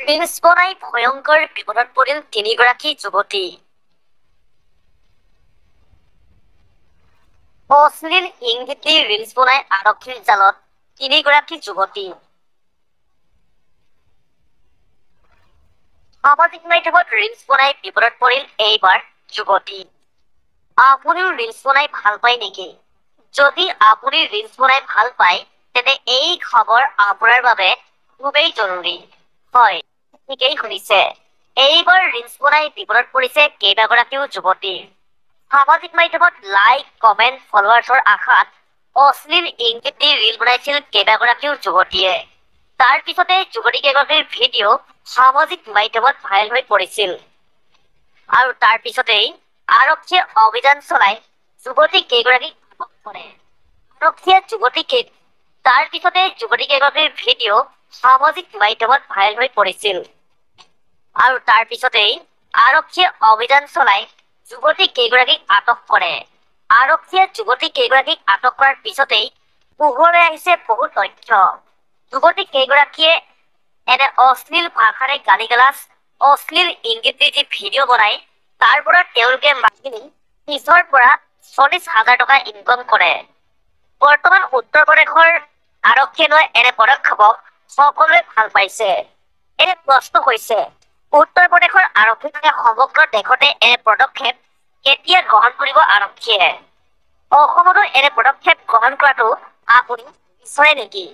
Reels বনাই ভয়ংকৰ বিপদত পৰিল তিনিগৰাকী যুৱতী। অশ্লীল ইংগিত দি ৰিলছ বনাই আৰক্ষীৰ জালত তিনিগৰাকী যুৱতী। সামাজিক মাধ্যমত ৰিলছ বনাই বিপদত পৰিল এইবাৰ যুৱতী। আপুনিও ৰিলছ বনাই ভাল পায় নেকি? যদি আপুনি ৰিলছ বনাই ভাল পায় তেন্তে এই খবৰ আপোনাৰ বাবে খুবেই জৰুৰী। হয়, ঠিকেই শুনিছে। এইবাৰ ৰিলছ বনাই বিপদত পৰিছে কেইবাগৰাকীও যুৱতী। সামাজিক মাধ্যমত লাইক, কমেণ্ট, ফলোৱাৰ্ছৰ আশাত অশ্লীল ইংগিত দি ৰিল বনাইছিল কেইবাগৰাকীও যুৱতীয়ে। তাৰ পিছতে যুৱতীকেইগৰাকীৰ ভিডিঅ' সামাজিক মাধ্যমত ভাইৰেল হৈ পৰিছিল। আৰু তাৰ পিছতেই আৰক্ষীয়ে অভিযান চলাই যুৱতী কেইগৰাকীক আটক কৰে। আৰক্ষীয়ে তাৰ পিছতে যুৱতীকেইগৰাকীৰ ভিডিঅ' সামাজিক মাধ্যমত ভাইৰেল হৈ পৰিছিল। আৰু তাৰ পিছতেই আৰক্ষীয়ে অভিযান চলাই যুৱতী কেইগৰাকীক আটক কৰে। আৰক্ষীয়ে যুৱতী কেইগৰাকীক আটক কৰাৰ পিছতেই পোহৰলৈ আহিছে বহু তথ্য। যুৱতী কেইগৰাকীয়ে এনে অশ্লীল ভাষাৰে গালি-গালাজ, অশ্লীল ইংগিত দি যি ভিডিঅ' বনাই তাৰ পৰা তেওঁলোকে মাহিলী পিছৰ পৰা 40,000 টকা ইনকম কৰে। বৰ্তমান উত্তৰ প্ৰদেশৰ আৰক্ষীয়ে লোৱা এনে পদক্ষেপক সকলোৱে ভাল পাইছে। এনে প্ৰশ্ন হৈছে, উত্তৰ প্ৰদেশৰ আৰক্ষীৰ দৰে সমগ্ৰ দেশতে এনে পদক্ষেপ কেতিয়া গ্ৰহণ কৰিব আৰক্ষীয়ে? অসমতো এনে পদক্ষেপ গ্ৰহণ কৰাটো আপুনি বিচাৰে নেকি?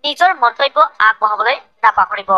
নিজৰ মন্তব্য আগবঢ়াবলৈ নাপাহৰিব।